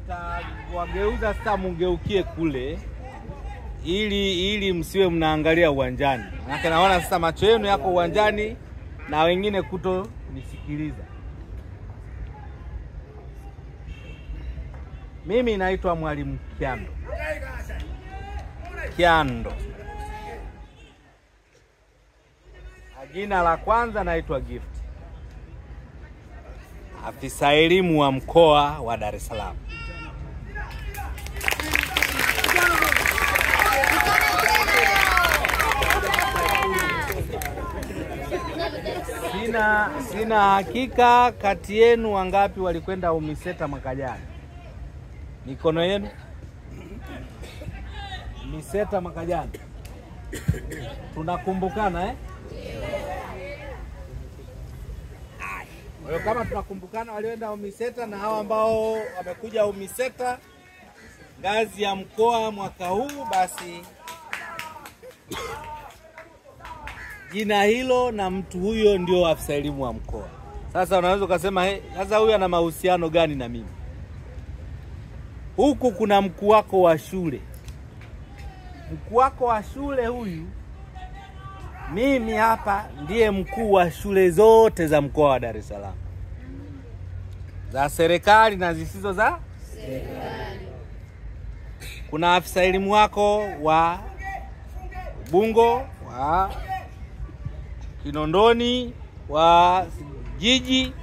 nitawageuza sasa mungeukie kule ili msiwe mnaangalia uwanjani. Maana naona sasa macho yenu yako uwanjani na wengine kuto nisikiliza. Mimi naitwa Mwalimu Kyando. Jina la kwanza naitwa Gift. Afisa elimu wa mkoa wa Dar es Salaam. Sina hakika kati yenu wangapi walikwenda UMISETA mwaka jana. Mikono yenu. UMISETA mwaka jana. Tunakumbukana Kwa hiyo kama tunakumbukana walioenda UMISETA na hao ambao wamekuja UMISETA ngazi ya mkoa mwaka huu, basi jina hilo na mtu huyo ndio afisa elimu wa mkoa. Sasa unaweza kusema sasa huyu ana mahusiano gani na mimi? Huku kuna mkuu wako wa shule. Mkuu wako wa shule huyu, mimi hapa ndiye mkuu wa shule zote za mkoa wa Dar es Salaam. Za serikali na zisizo za serikali. Kuna afisa elimu wako wa Ubungo, wa Kinondoni, wa Jiji.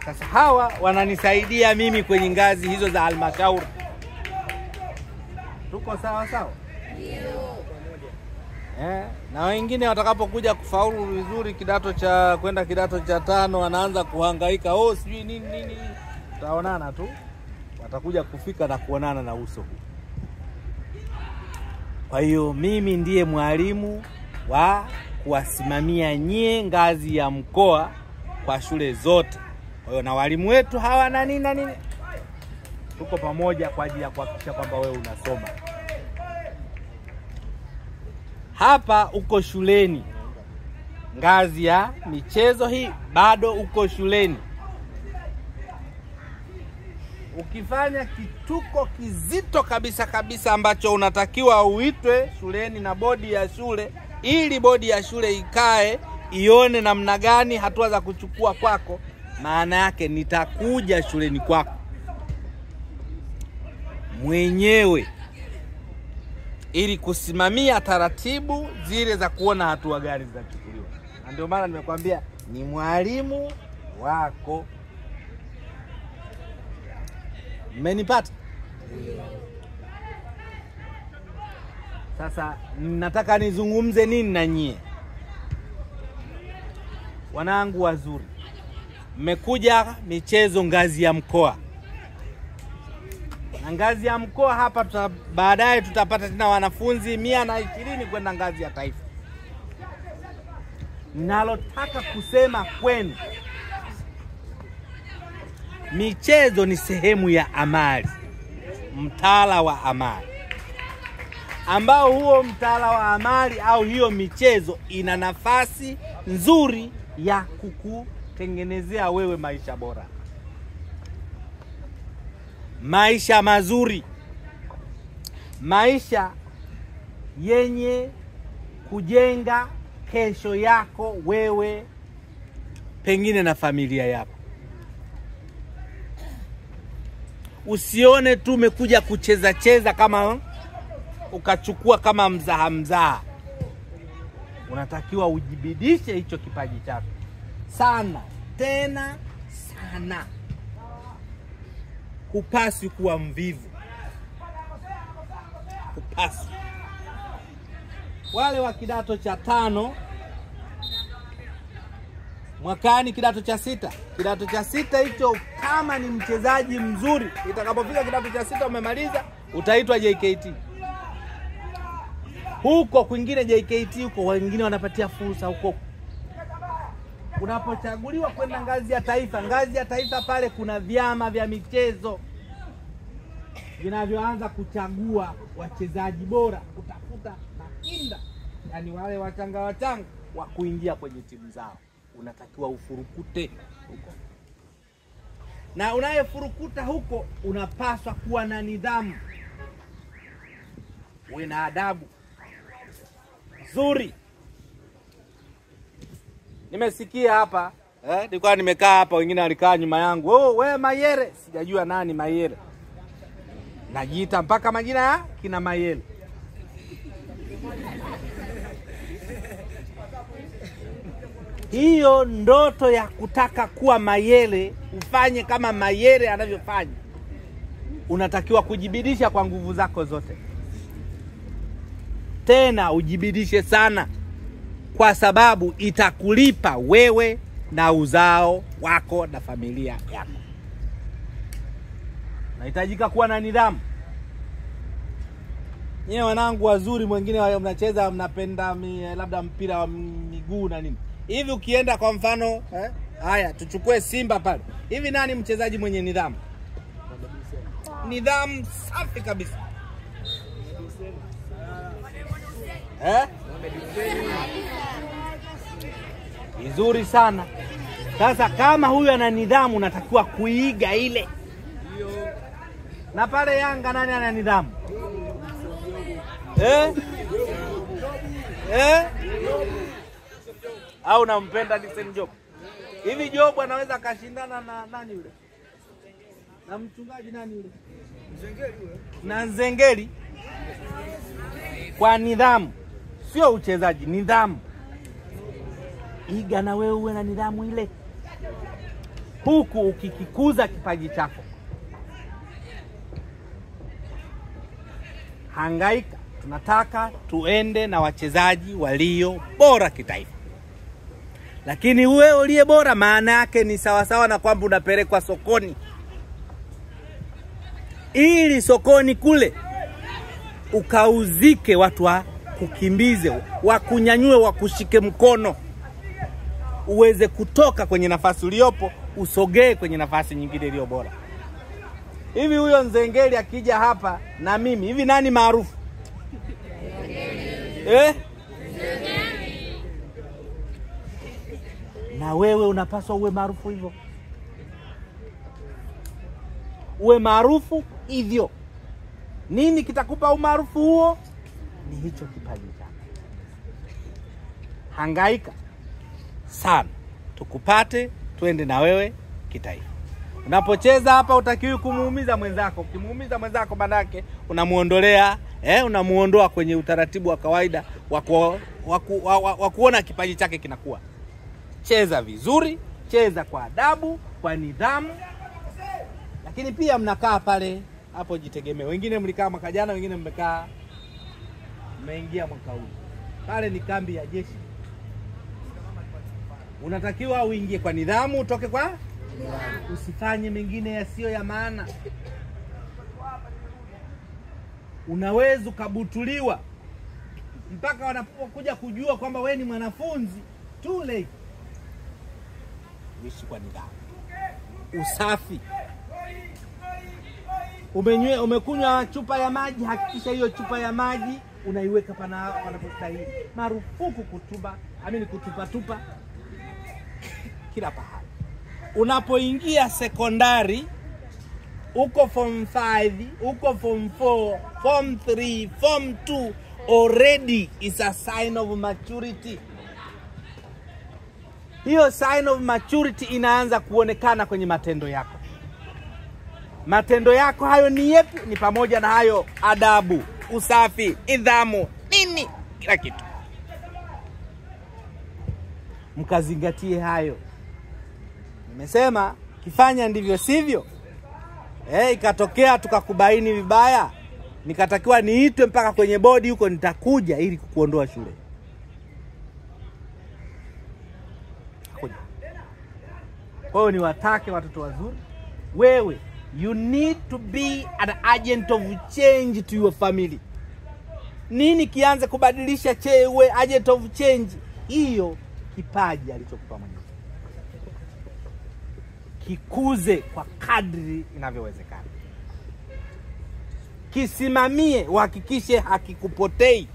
Sasa hawa wananisaidia mimi kwenye ngazi hizo za halmashauri. Tuko sawa sawa? Ndio. Na wengine watakapokuja kufaulu vizuri kwenda kidato cha 5 wanaanza kuhangaika, sijui nini. Tutaonana tu. Watakuja kufika na kuonana na uso huu. Kwa hiyo mimi ndiye mwalimu wa kuwasimamia nyie ngazi ya mkoa kwa shule zote. Kwa hiyo na walimu wetu hawa na nini tuko pamoja kwa ajili ya kuhakikisha kwamba wewe unasoma. Hapa uko shuleni. Ngazi ya michezo hii bado uko shuleni. Ukifanya kituko kizito kabisa ambacho unatakiwa uitwe shuleni na bodi ya shule, ili bodi ya shule ikae ione namna gani hatua za kuchukua kwako, maana yake nitakuja shuleni kwako mwenyewe ili kusimamia taratibu zile za kuona hatua gani zitachukuliwa. Na ndio maana nimekwambia ni mwalimu wako. Mmenipata? Sasa nataka nizungumze nini na nyie. Wanangu wazuri, mmekuja michezo ngazi ya mkoa. Na ngazi ya mkoa hapa baadaye tutapata tena wanafunzi 120 kwenda ngazi ya taifa. Ninalotaka kusema kwenu, michezo ni sehemu ya amali, mtaala wa amali, ambao huo mtaala wa amali au hiyo michezo ina nafasi nzuri ya kukutengenezea wewe maisha bora, maisha mazuri, maisha yenye kujenga kesho yako wewe pengine na familia yako. Usione tu umekuja kucheza kama ukachukua kama mzaha. Unatakiwa ujibidishe hicho kipaji chako sana, tena sana. Hupaswi kuwa mvivu. Hupaswi. Wale wa kidato cha 5 mwakani kidato cha 6. Kidato cha 6 hicho kama ni mchezaji mzuri, itakapofika kidato cha 6 umemaliza, utaitwa JKT. Huko kwingine JKT huko wengine wanapatia fursa huko. Unapochaguliwa kwenda ngazi ya taifa, ngazi ya taifa pale kuna vyama vya michezo vinavyoanza kuchagua wachezaji bora, kutafuta makinda, yani wale wachanga wa kuingia kwenye timu zao. Unatakiwa ufurukute huko. Na unayefurukuta huko unapaswa kuwa na nidhamu, uwe na adabu nzuri. Nimesikia hapa nilikuwa nimekaa hapa, wengine walikaa nyuma yangu, "Oh, wewe Mayere." Sijajua nani Mayere. Najiita mpaka majina ya kina Mayere. Hiyo ndoto ya kutaka kuwa Mayere, ufanye kama Mayere anavyofanya, unatakiwa kujibidisha kwa nguvu zako zote. Tena ujibidishe sana, kwa sababu itakulipa wewe na uzao wako na familia yako. Nahitajika kuwa na nidhamu. Nyewe wanangu wazuri, mwingine mnacheza mnapenda labda mpira wa miguu na nini. Hivi ukienda kwa mfano haya tuchukue Simba pale. Hivi nani mchezaji mwenye nidhamu? Nidhamu safi kabisa. Vizuri sana. Sasa kama huyu ana nidhamu, natakiwa kuiga ile. Na pale Yanga nani ana nidhamu? Au nampenda Dickson Job? Hivi Job anaweza kashindana na nani yule? Na mchungaji nani yule? Nzengeli yule. Na Nzengeli. Kwa nidhamu. Sio uchezaji, nidhamu. Iga na wewe uwe na nidhamu ile, huku ukikikuza kipaji chako. Hangaika. Tunataka tuende na wachezaji walio bora kitaifa. Lakini wewe uliye bora, maana yake ni sawasawa na kwamba unapelekwa sokoni. Ili sokoni kule ukauzike, watu wa kukimbize, wakunyanyue, wakushike mkono, uweze kutoka kwenye nafasi uliopo usogee kwenye nafasi nyingine iliyo bora. Hivi huyo Nzengeli akija hapa na mimi, hivi nani maarufu? Na wewe unapaswa uwe maarufu hivyo. Uwe maarufu hivyo. Nini kitakupa umaarufu huo? Ni hicho kipaji chako. Hangaika sana tukupate, tuende na wewe kitaifa. Unapocheza hapa utakiwi kumuumiza mwenzako. Ukimuumiza mwenzako manake unamuondolea, unamuondoa kwenye utaratibu wa kawaida wa kuona kipaji chake kinakuwa. Cheza vizuri, cheza kwa adabu, kwa nidhamu. Lakini pia mnakaa pale hapo jitegemee. Wengine mlikaa mwaka jana, wengine mmeingia mwaka huu. Pale ni kambi ya jeshi. Unatakiwa uingie kwa nidhamu, utoke kwa nidhamu. Usifanye mengine yasiyo ya maana. Unaweza kubutuliwa mpaka wanapokuja kujua kwamba wewe ni mwanafunzi. Too late. Ishi kwa nidhamu. Usafi. Umekunywa chupa ya maji, hakikisha hiyo chupa ya maji unaiweka panapostahili. Marufuku kutupa kila pahali. Unapoingia sekondari, uko form 5, uko form 4, form 3, form 2, already is a sign of maturity. Hiyo sign of maturity inaanza kuonekana kwenye matendo yako. Matendo yako hayo ni yepi? Ni pamoja na hayo adabu, usafi, nidhamu, nini, kila kitu. Mkazingatie hayo. Nimesema kifanya ndivyo sivyo. Ikatokea tukakubaini vibaya, nikatakiwa niitwe mpaka kwenye bodi huko, nitakuja ili kukuondoa shule. Kwa hiyo niwatake watoto wazuri, wewe you need to be an agent of change to your family. Nini kianze kubadilisha chewe agent of change? Hiyo kipaji alichokupa Mwenyezi. Kikuze kwa kadri inavyowezekana. Kisimamie, uhakikishe hakikupotei.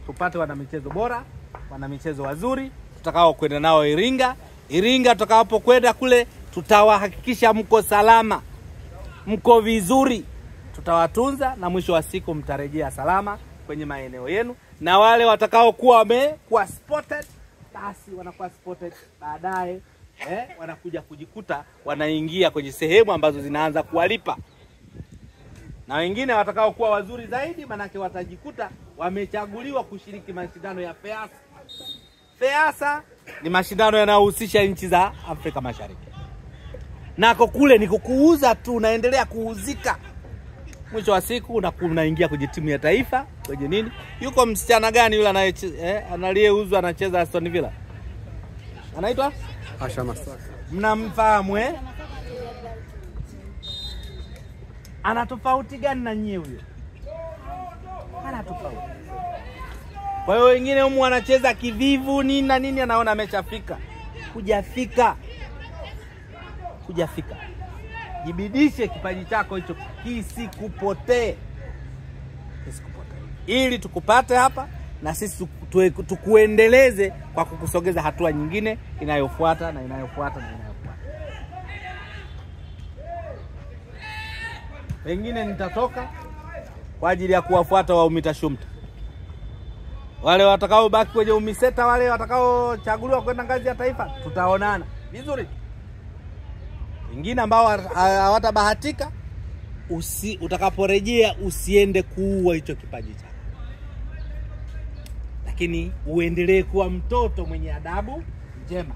Tupate wana michezo bora, wana michezo wazuri tutakao kwenda nao Iringa, Iringa tutakapokwenda kule tutawahakikisha mko salama, mko vizuri, tutawatunza na mwisho wa siku mtarejea salama kwenye maeneo yenu. Na wale watakao kuwa wamekuwa spotted, basi wanakuwa spotted baadaye, wanakuja kujikuta wanaingia kwenye sehemu ambazo zinaanza kuwalipa. Na wengine watakao kuwa wazuri zaidi, manake watajikuta wamechaguliwa kushiriki mashindano ya FEASA. FEASA ni mashindano yanayohusisha nchi za Afrika Mashariki. Nako kule ni kukuuza tu, unaendelea kuuzika. Mwisho wa siku unaingia kwenye timu ya taifa, kwenye nini? Yuko msichana gani yule analiyeuzwa anacheza Aston Villa? Anaitwa Asha Masaka. Mnamfahamu Ana tofauti gani na nyie huyo? Ana tofauti. Kwa hiyo wengine humu wanacheza kivivu nini na nini, anaona ameshafika. Kujafika. Jibidishe kipaji chako hicho kisikupotee. Ili tukupate hapa na sisi tukuendeleze kwa kukusogeza hatua nyingine inayofuata na inayofuata na inayofuata. Wengine nitatoka kwa ajili ya kuwafuata wa UMITASHUMTA. Wale watakao baki kwenye UMISETA, wale watakao chaguliwa kwenda ngazi ya taifa, tutaonana vizuri. Wengine ambao hawatabahatika, utakaporejea usiende kuua hicho kipaji chako. Lakini uendelee kuwa mtoto mwenye adabu njema.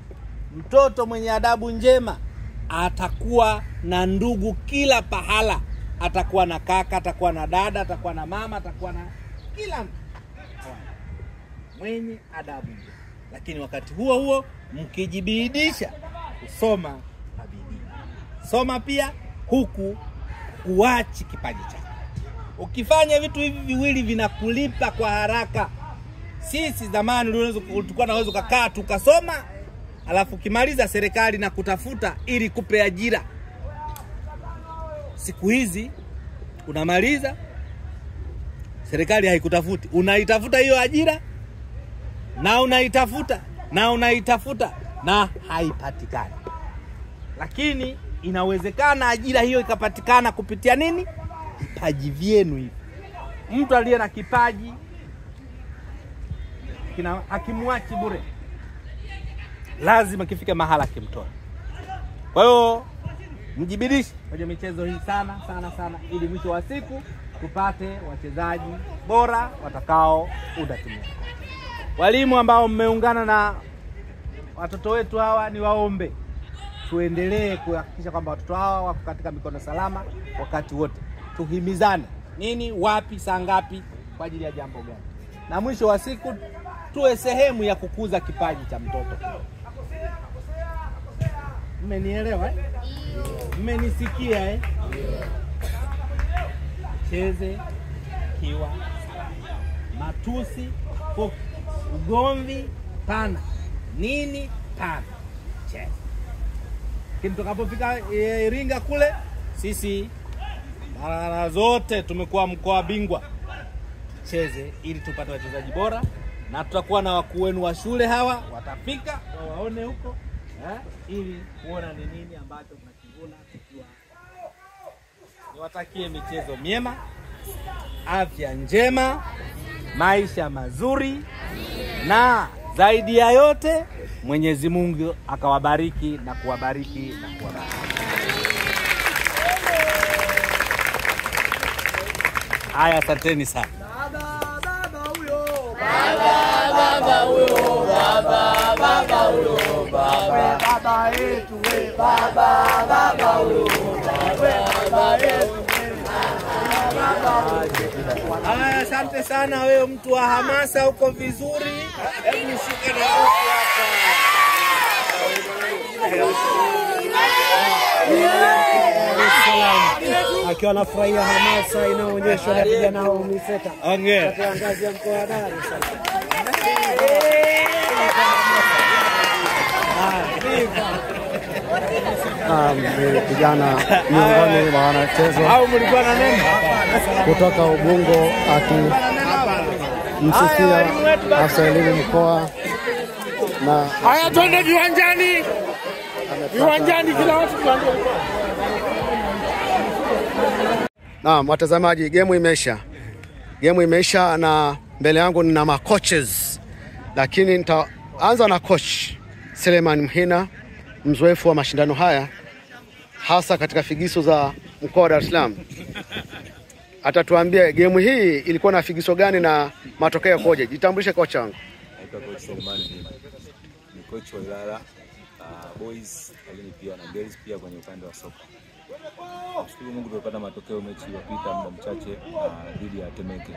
Mtoto mwenye adabu njema atakuwa na ndugu kila pahala. Atakuwa na kaka, atakuwa na dada, atakuwa na mama, atakuwa na kila mtu mwenye adabu njema. Lakini wakati huo mkijibidisha kusoma na bidii. Soma pia huku kuachi kipaji chako. Ukifanya vitu hivi viwili vinakulipa kwa haraka. Sisi zamani tulikuwa naweza kukaa tukasoma, alafu kimaliza serikali na kutafuta ili kupe ajira. Siku hizi unamaliza, serikali haikutafuti, unaitafuta hiyo ajira na unaitafuta na haipatikani. Lakini inawezekana ajira hiyo ikapatikana kupitia nini? Vipaji vyenu hivi. Mtu aliye na kipaji hakimwachi bure, lazima kifike mahala kimtoe. Kwa hiyo mjibidishe kwenye michezo hii sana ili mwisho wa siku tupate wachezaji bora watakao unda timu. Walimu ambao mmeungana na watoto wetu hawa, ni waombe tuendelee kuhakikisha kwamba watoto hawa wako katika mikono salama wakati wote. Tuhimizane nini, wapi, saa ngapi, kwa ajili ya jambo gani. Na mwisho wa siku tuwe sehemu ya kukuza kipaji cha mtoto. Mmenielewa? Mmenisikia? Cheze kiwa matusi, ugomvi pana, nini pana, cheze. Tukapofika Iringa kule, sisi mara zote tumekuwa mkoa bingwa. Cheze ili tupate wachezaji bora, na tutakuwa na wakuu wenu wa shule hawa watafika waone huko, ili kuona ni nini ambacho tunakivuna tukiwa. Niwatakie michezo miema, afya njema, maisha mazuri, na zaidi ya yote Mwenyezi Mungu akawabariki na kuwabariki na kuwabariki. Haya, asanteni sana. Baba huyo, baba huyo, baba yetu we, baba huyo, baba yetu. Haya, asante sana wewe mtu wa hamasa, uko vizuri. Hebu shika na huko hapa. Akiwa anafurahia hamasa inaonyeshwa na vijana wa UMISETA. Ongea. Katika ngazi ya mkoa wa Dar es Salaam. Kijana miongoni mwa wanacheza au mlikuwa na neno kutoka Ubungo akimsifia afisa elimu mkoa. Na haya, twende viwanjani. Viwanjani kila watu tuanze. Naam, watazamaji, game imeisha na mbele yangu nina makoches. Lakini nitaanza na coach Selemani Mhina, mzoefu wa mashindano haya hasa katika figiso za mkoa wa Dar es Salaam. Atatuambia game hii ilikuwa na figiso gani na matokeo yakoje. Jitambulishe kocha wangu. Naitwa coach Selemani Mhina. Ni coach wa Ilala boys lakini pia na girls pia kwenye upande wa soka. Shukuru Mungu tumepata matokeo mechi iliyopita muda mchache dhidi ya Temeke.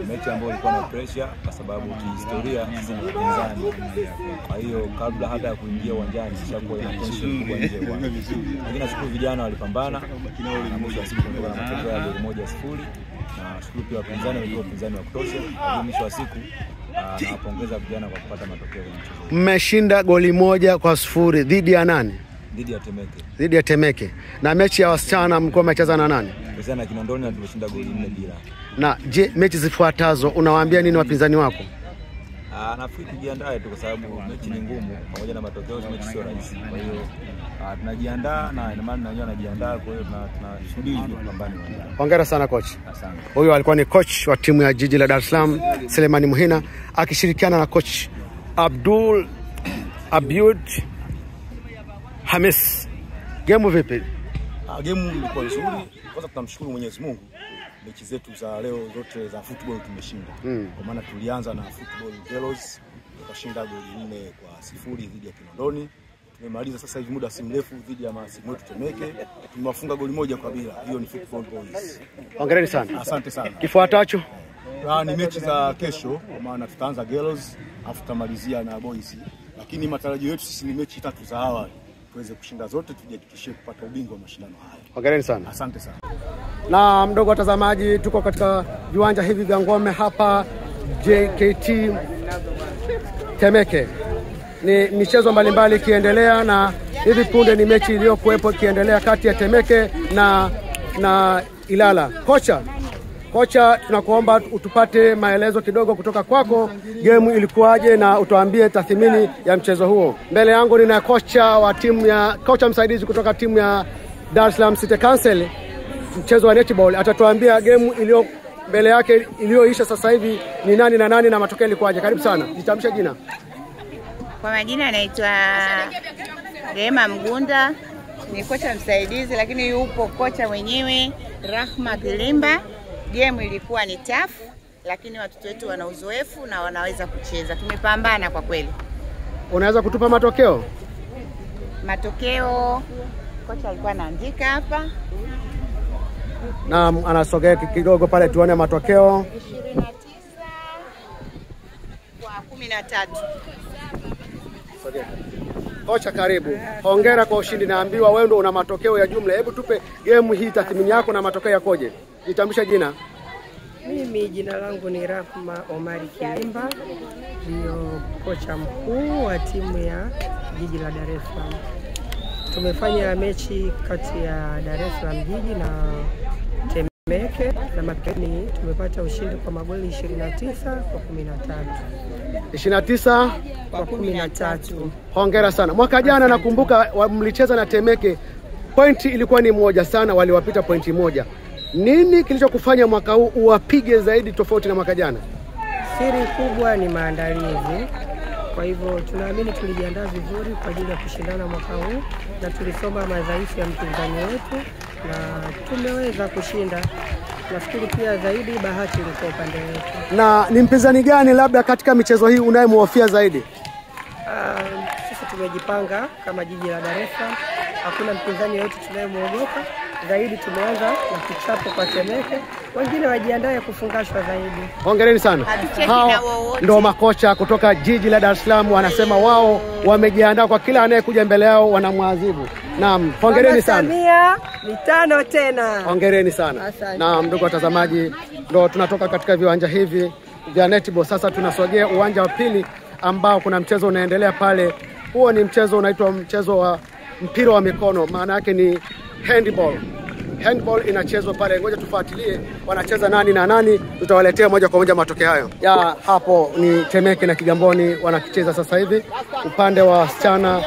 Mechi ambayo ilikuwa na pressure kwa sababu kihistoria sisi ni wapinzani. Kwa hiyo kabla hata ya kuingia uwanjani ishakuwa ina tension kubwa nje uwanja. Lakini nashukuru vijana walipambana na mwisho wa siku tumepata matokeo ya 1-0. Na shukuru pia wapinzani walikuwa wapinzani wa kutosha. Lakini mwisho wa siku nawapongeza vijana kwa kupata matokeo ya mchezo. Mmeshinda goli 1-0 dhidi ya nani? Dhidi ya Temeke. Na mechi ya wasichana mlikuwa mmecheza na nani? Tumecheza na Kinondoni na tumeshinda goli 4-0. Na je, mechi zifuatazo unawaambia nini wapinzani wako? Nafikiri tujiandae tu kwa sababu mechi ni ngumu, pamoja na matokeo mechi sio rahisi. Kwa hiyo tunajiandaa na ina maana wenyewe wanajiandaa, kwa hiyo tunasubiri kupambana. Hongera sana coach. Asante. Huyo alikuwa ni coach wa timu ya jiji la Dar es Salaam Selemani Mhina akishirikiana na coach Abdul Hamis. Game vipi? Game ilikuwa nzuri. Kwanza tunamshukuru Mwenyezi Mungu. Mechi zetu za leo zote za football tumeshinda. Kwa maana tulianza na football girls tukashinda goli 4-0 dhidi ya Kinondoni. Tumemaliza sasa hivi muda si mrefu dhidi ya masimu wetu Temeke. Tumewafunga goli 1-0. Hiyo ni football boys. Hongereni sana. Asante sana. Kifuatacho ni mechi za kesho, kwa maana tutaanza girls afu tutamalizia na boys. Lakini matarajio yetu sisi ni mechi 3 za awali. Tuweze kushinda zote tujihakikishie kupata ubingwa wa mashindano haya. Hongereni sana. Asante sana. Na mdogo watazamaji, tuko katika viwanja hivi vya ngome hapa JKT Temeke. Ni michezo mbalimbali ikiendelea na hivi punde ni mechi iliyokuwepo ikiendelea kati ya Temeke na Ilala. Kocha, tunakuomba utupate maelezo kidogo kutoka kwako. Game ilikuwaje na utuambie tathmini ya mchezo huo. Mbele yangu nina kocha msaidizi kutoka timu ya Dar es Salaam City Council, mchezo wa netball. Atatuambia game iliyo mbele yake iliyoisha sasa hivi ni nani na nani na matokeo yalikuwaje. Karibu sana. Jitambulishe jina. Kwa majina naitwa Rehema Mgunda, ni kocha msaidizi, lakini yupo kocha mwenyewe Rahma Kilimba. Game ilikuwa ni tough, lakini watoto wetu wana uzoefu na wanaweza kucheza. Tumepambana kwa kweli. Unaweza kutupa matokeo? Matokeo kocha alikuwa anaandika hapa. Na anasogea kidogo pale tuone matokeo. 29-13. Kocha karibu. Hongera kwa ushindi, naambiwa wewe ndio una matokeo ya jumla. Hebu tupe game hii tathmini yako na matokeo yakoje. Jitambulishe jina. Mimi jina langu ni Rahma Omari Kilimba, ndio kocha mkuu wa timu ya jiji la Dar es Salaam. Tumefanya mechi kati ya Dar es Salaam jiji na Temeke na makeni tumepata ushindi kwa magoli 29 kwa 13. 29 kwa 13. Hongera sana. Mwaka jana nakumbuka mlicheza na Temeke, pointi ilikuwa ni moja sana, waliwapita pointi moja. Nini kilichokufanya mwaka huu uwapige zaidi tofauti na mwaka jana? Siri kubwa ni maandalizi. Kwa hivyo tunaamini tulijiandaa vizuri kwa ajili ya kushindana mwaka huu na tulisoma madhaifu ya mpinzani wetu na tumeweza kushinda. Nafikiri pia zaidi bahati ilikuwa upande wetu. Na ni mpinzani gani labda katika michezo hii unayemhofia zaidi? Sisi tumejipanga kama jiji la Dar es Salaam. Hakuna mpinzani yote tunayemwogopa. Zaidi tumeanza na kichapo kwa Temeke. Wengine wajiandae kufungashwa zaidi. Hongereni sana. Hao ndio makocha kutoka jiji la Dar es Salaam, wanasema wao wamejiandaa kwa kila anayekuja mbele yao wanamwadhibu. Naam, hongereni sana. Samia mitano tena. Hongereni sana. Naam, ndugu watazamaji, ndio tunatoka katika viwanja hivi vya netball. Sasa tunasogea uwanja wa pili ambao kuna mchezo unaendelea pale. Huo ni mchezo unaitwa mchezo wa mpira wa mikono, maana yake ni handball. handball inachezwa pale. Ngoja tufuatilie wanacheza nani na nani, tutawaletea moja kwa moja matokeo hayo. Ya hapo ni Temeke na Kigamboni wanakicheza sasa hivi. Upande wa wasichana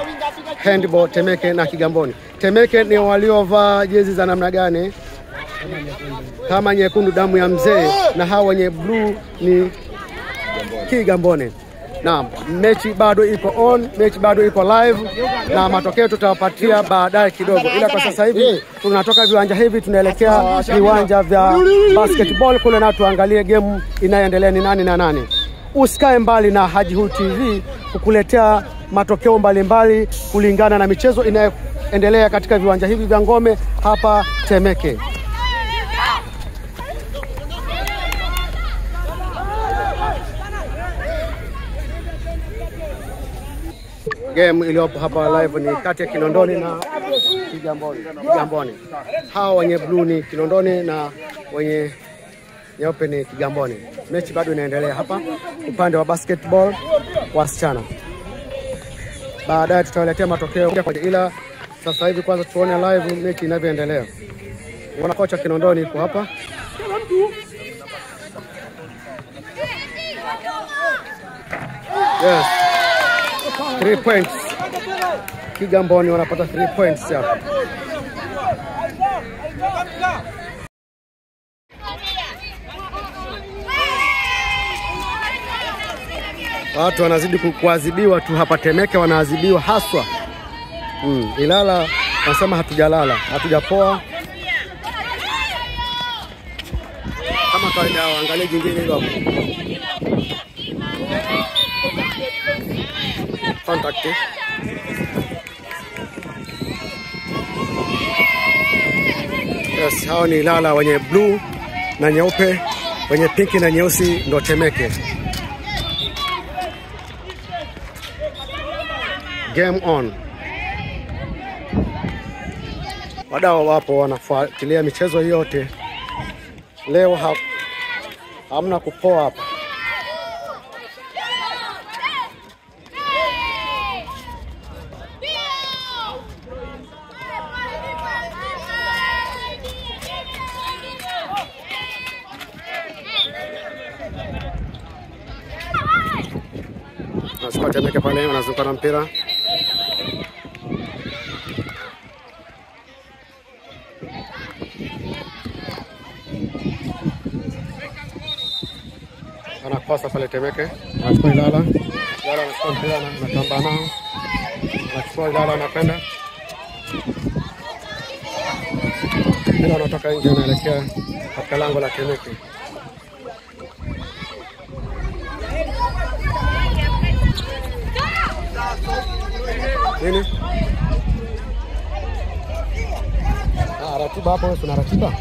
handball Temeke na Kigamboni. Temeke ni waliovaa jezi za namna gani? Kama nyekundu damu ya mzee, na hawa wenye blue ni Kigamboni. Na mechi bado iko on, mechi bado iko live na matokeo tutawapatia baadaye kidogo. Ila kwa sasa hivi tunatoka viwanja hivi tunaelekea viwanja vya basketball kule, na tuangalie game inayoendelea ni nani na nani. Usikae mbali na Haji Huu TV kukuletea matokeo mbalimbali kulingana na michezo inayoendelea katika viwanja hivi vya ngome hapa Temeke. Game iliyopo hapa live ni kati ya Kinondoni na Kigamboni. Hao wenye blue ni Kinondoni na wenye nyeupe ni Kigamboni. Mechi bado inaendelea hapa upande wa basketball wasichana. Baadaye tutawaletea matokeo kwa, ila sasa hivi kwanza tuone live mechi inavyoendelea. Wana kocha Kinondoni yuko hapa. Yes. 3 points. Kigamboni wanapata 3 points hapa. Watu wanazidi kuadhibiwa tu hapa Temeke, wanaadhibiwa haswa. Ilala nasema hatujalala, hatujapoa. Kama kawaida waangalie jingine hilo hapo. Contact. Yes, hao ni Ilala wenye blue na nyeupe, wenye pinki na nyeusi ndo Temeke. Game on. Wadau wapo wanafuatilia michezo yote. Leo hamna kupoa hapa. Nasipata Temeke pale wanazunguka na mpira. Anakosa pale Temeke. Anachukua Ilala. Ilala anachukua mpira na anatamba nao. Anachukua Ilala anapenda. Mpira unatoka nje unaelekea katika lango la Temeke. Nini? Ratiba hapo, tuna ratiba.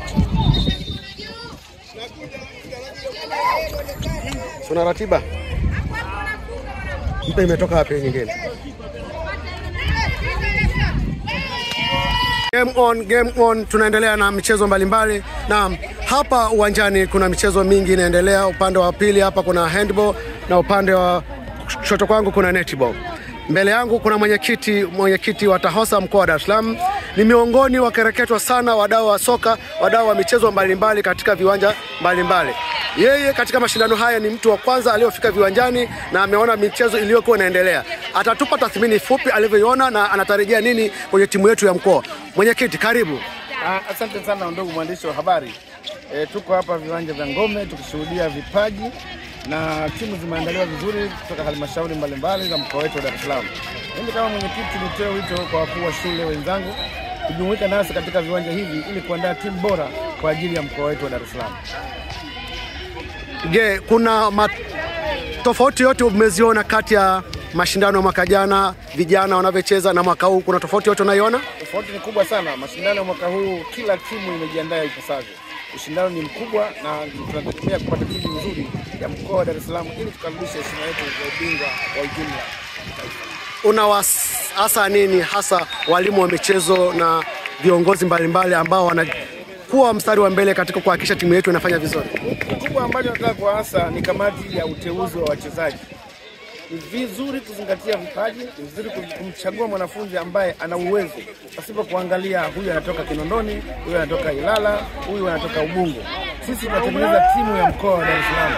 Tuna ratiba. Mpe imetoka wapi nyingine? Game on, tunaendelea na michezo mbalimbali. Na hapa uwanjani kuna michezo mingi inaendelea. Upande wa pili hapa kuna handball na upande wa kushoto kwangu kuna netball. Mbele yangu kuna mwenyekiti wa TAHOSA mkoa wa Dar es Salaam. Ni miongoni wakereketwa sana wadau wa soka, wadau wa michezo mbalimbali katika viwanja mbalimbali. Yeye katika mashindano haya ni mtu wa kwanza aliyofika viwanjani na ameona michezo iliyokuwa inaendelea. Atatupa tathmini fupi alivyoiona na anatarajia nini kwenye timu yetu ya mkoa. Mwenyekiti, karibu. Asante sana ndugu mwandishi wa habari. Tuko hapa viwanja vya ngome tukishuhudia vipaji na timu zimeandaliwa vizuri kutoka halmashauri mbalimbali za mkoa wetu wa Dar es Salaam. Mimi kama mwenyekiti nitoe wito kwa wakuu wa shule wenzangu kujumuika nasi katika viwanja hivi ili kuandaa timu bora kwa ajili ya mkoa wetu wa Dar es Salaam. Je, kuna tofauti yote umeziona kati ya mashindano mwaka jana vijana wanavyocheza na mwaka huu? Kuna tofauti yote unaiona? Tofauti ni kubwa sana. Mashindano mwaka huu kila timu imejiandaa ipasavyo. Ushindano ni mkubwa na tunategemea kupata timu nzuri ya mkoa wa Dar es Salaam ili tukarudishe heshima yetu ya ubingwa wa ujumla. Unawasa nini hasa walimu wa michezo na viongozi mbalimbali ambao wanakuwa mstari wa mbele katika kuhakikisha timu yetu inafanya vizuri? Kubwa ambacho nataka kuasa ni kamati ya uteuzi wa wachezaji. Ni vizuri kuzingatia vipaji, ni vizuri kumchagua mwanafunzi ambaye ana uwezo, pasipo kuangalia huyu anatoka Kinondoni, huyu anatoka Ilala, huyu anatoka Ubungo. Sisi tunatengeneza timu ya mkoa wa Dar es Salaam.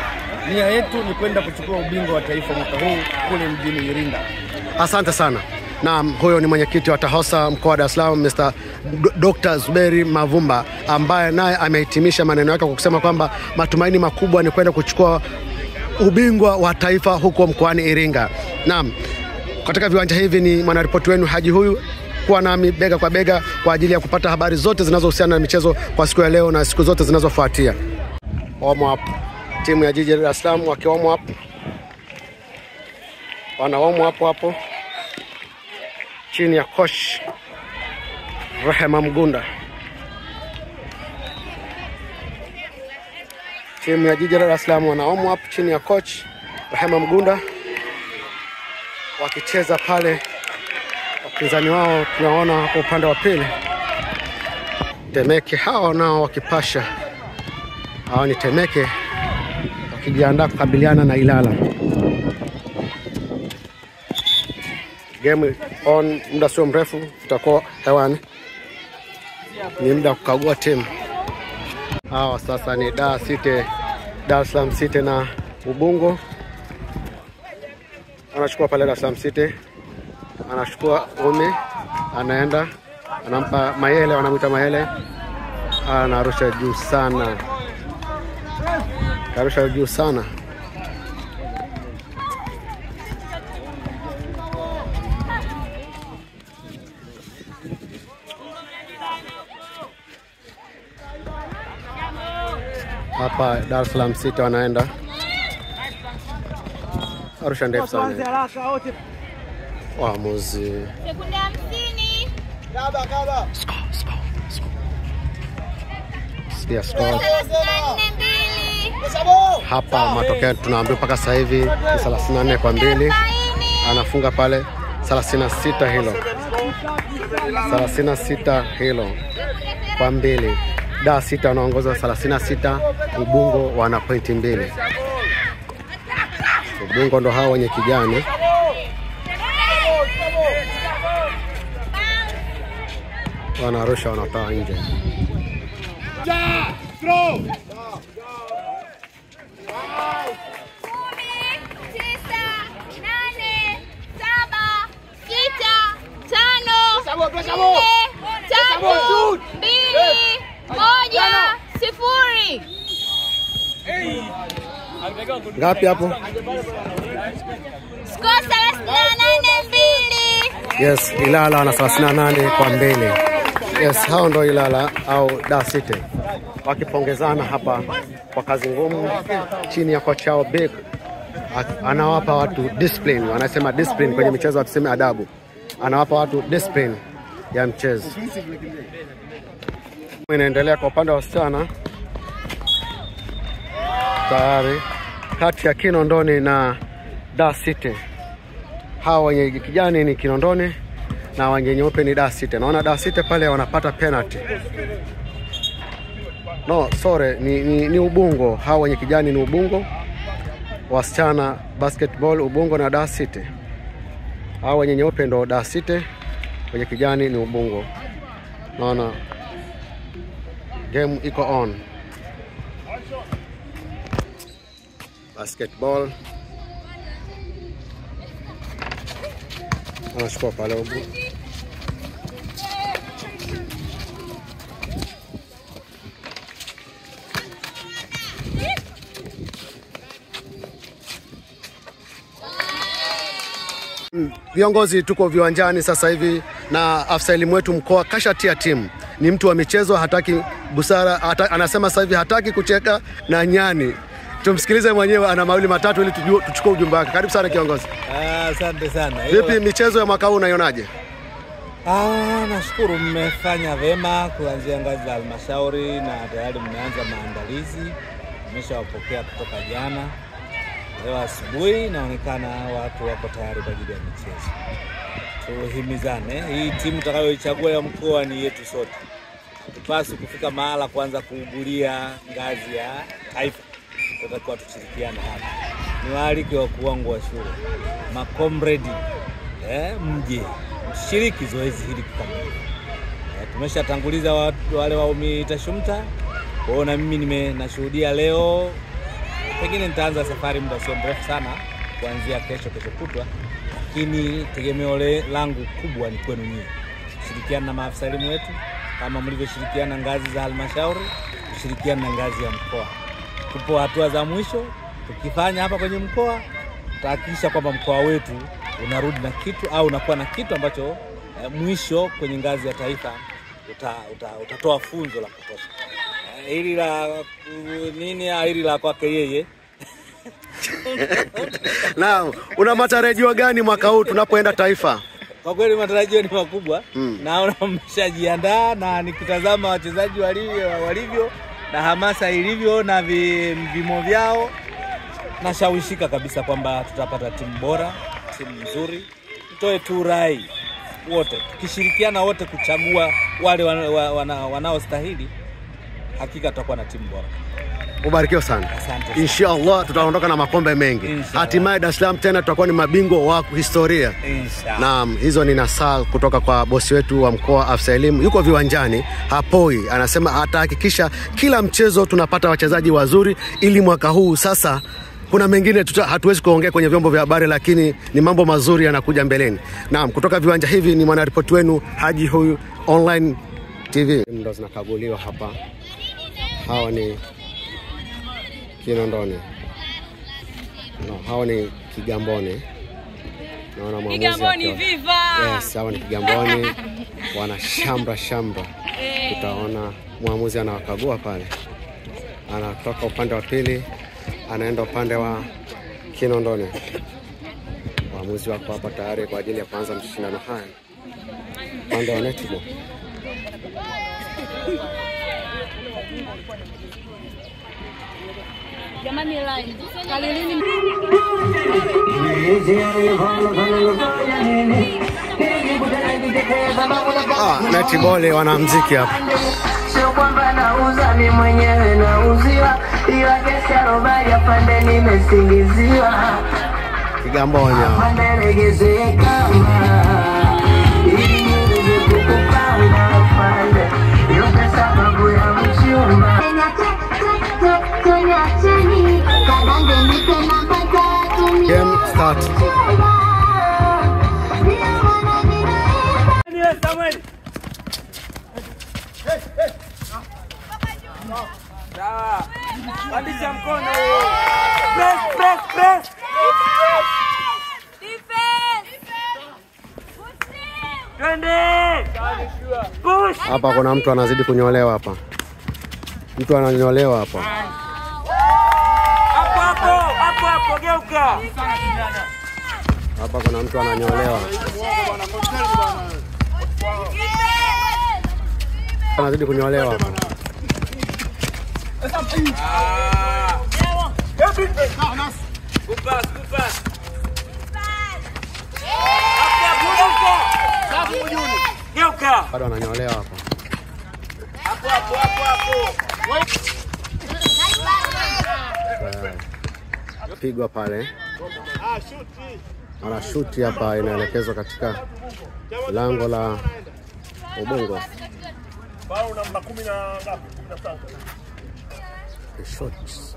Nia yetu ni kwenda kuchukua ubingwa wa taifa mwaka huu kule mjini Iringa. Asante sana. Naam, huyo ni mwenyekiti wa TAHOSA mkoa wa Dar es Salaam, Mr. Dr. Zuberi Mavumba, ambaye naye amehitimisha maneno yake kwa kusema kwamba matumaini makubwa ni kwenda kuchukua ubingwa wa taifa huko mkoani Iringa. Naam, katika viwanja hivi ni mwanaripoti wenu Haji huyu, kuwa nami bega kwa bega kwa ajili ya kupata habari zote zinazohusiana na michezo kwa siku ya leo na siku zote zinazofuatia. Warm up. Timu ya jiji la Dar es Salaam wakiwa warm up. Wana warm up hapo chini ya coach Rehema Mgunda. Timu ya jiji la Dar es Salaam wana warm up chini ya coach Rehema Mgunda, wakicheza pale. Wapinzani wao tunaona kwa upande wa pili Temeke, hao nao wakipasha. Hao ni Temeke wakijiandaa kukabiliana na Ilala. Game on, muda sio mrefu tutakuwa hewani. Ni muda kukagua timu. Hawa sasa ni Dar es Salaam City na Ubungo. Anachukua pale Dar es Salaam City. Anachukua Umi, anaenda, anampa Mayele, wanamuita Mayele. Anarusha juu sana. Karusha juu sana. Hapa Dar es Salaam City wanaenda. Arusha ndefu sana. Waamuzi. Sekunde 50. Kaba. Sikia score. Hapa matokeo tunaambiwa mpaka sasa hivi ni 34-2. Anafunga pale 36 hilo. 36 hilo kwa 2. Dar City wanaongoza 36, Ubungo wana pointi 2. Ubungo ndo hao wenye kijani. Wanarusha, wanatoa nje. Ngapi hapo? Score 38-2. Yes, Ilala wana 38-2. Yes, hao ndo Ilala au Dar City wakipongezana hapa kwa kazi ngumu chini ya kocha wao Big. Anawapa watu discipline, wanasema discipline kwenye michezo, watuseme adabu. Anawapa watu discipline ya mchezo. Inaendelea kwa upande wa wasichana. Tayari kati ya Kinondoni na Dar City. Hao wenye kijani ni Kinondoni na wenye nyeupe ni Dar City. Naona Dar City pale wanapata penalty. No, sorry, ni Ubungo. Hao wenye kijani ni Ubungo. Wasichana basketball Ubungo na Dar City. Hao wenye nyeupe ndo Dar City, wenye kijani ni Ubungo. Naona game iko on. Basketball. Anachukua pale Ubungo. Viongozi tuko viwanjani sasa hivi na afisa elimu wetu mkoa kashatia timu. Ni mtu wa michezo, hataki busara, anasema sasa hivi hataki kucheka na nyani. Tumsikilize mwenyewe, ana mawili matatu ili tuchukue ujumbe wake. Karibu sana kiongozi. Asante sana. Vipi michezo ya mwaka huu unaionaje? Nashukuru mmefanya vema kuanzia ngazi za halmashauri na tayari mmeanza maandalizi. Nimeshawapokea kutoka jana. Leo asubuhi inaonekana watu wako tayari kwa ajili ya michezo. Tuhimizane. Hii timu tutakayoichagua ya mkoa ni yetu sote. Tupaswe kufika mahala kwanza kuugulia ngazi ya taifa. Tutakuwa tushirikiane hapa. ni waalike wakuu wangu wa shule, makomredi, mje mshiriki zoezi hili kikamilifu. Tumeshatanguliza wale wa UMITASHUMTA, na mimi nashuhudia leo. Pengine nitaanza safari muda sio mrefu sana kuanzia kesho kutwa, lakini tegemeo langu kubwa ni kwenu nyinyi. Shirikiana na maafisa elimu wetu kama mlivyoshirikiana ngazi za halmashauri, kushirikiana na ngazi ya mkoa. Tupo hatua za mwisho, tukifanya hapa kwenye mkoa tutahakikisha kwamba mkoa wetu unarudi na kitu au unakuwa na kitu ambacho mwisho kwenye ngazi ya taifa utatoa funzo la kutosha. Hili la hili la kwake yeye. Naam, una matarajio gani mwaka huu tunapoenda taifa? Kwa kweli matarajio ni makubwa. Naona mmeshajiandaa, na nikitazama wachezaji walivyo na hamasa ilivyo na vimo vyao, nashawishika kabisa kwamba tutapata timu bora, timu nzuri. Tutoe tu rai wote, tukishirikiana wote kuchagua wale wanaostahili, hakika tutakuwa na timu bora. Ubarikiwe sana. Inshallah tutaondoka na makombe mengi. Hatimaye Dar es Salaam tena tutakuwa ni mabingwa wa historia. Inshallah. Naam, hizo ni nasaha kutoka kwa bosi wetu wa mkoa, afisa elimu. Yuko viwanjani, hapoi. Anasema atahakikisha kila mchezo tunapata wachezaji wazuri ili mwaka huu sasa. Kuna mengine hatuwezi kuongea kwenye vyombo vya habari, lakini ni mambo mazuri yanakuja mbeleni. Naam, kutoka viwanja hivi ni mwanaripoti wenu Haji huyu Online TV. Ndo zinakaguliwa hapa. Hawa ni Kinondoni. Hawa ni Kigamboni. Naona mwamuzi Kigamboni viva. Yes, hawa ni Kigamboni. Wana shambra. Tutaona mwamuzi anawakagua pale. Anatoka upande wa pili, anaenda upande wa Kinondoni. Mwamuzi wako hapa tayari kwa ajili ya kuanza mashindano haya. Upande wa netball. Jamani line. Kalilini. Netball wanamuziki hapa. Sio kwamba nauza mimi mwenyewe nauziwa, ila kesi ya robari afande nimesingiziwa. Kigamboni. Afande legeze kama ili niweze kukupanga afande, yote sababu ya mchumba. Game start. Sawa. Pandisha mkono. Press. Push. Hapa kuna mtu anazidi kunyolewa hapa. Mtu ananyolewa hapa. Hapo geuka. Hapa kuna mtu ananyolewa. Anazidi kunyolewa hapa. Bado ananyolewa hapa. Pigwa pale. Anashuti hapa, inaelekezwa katika lango la Ubungo. Bao namba 10 na ngapi? 17. Shots.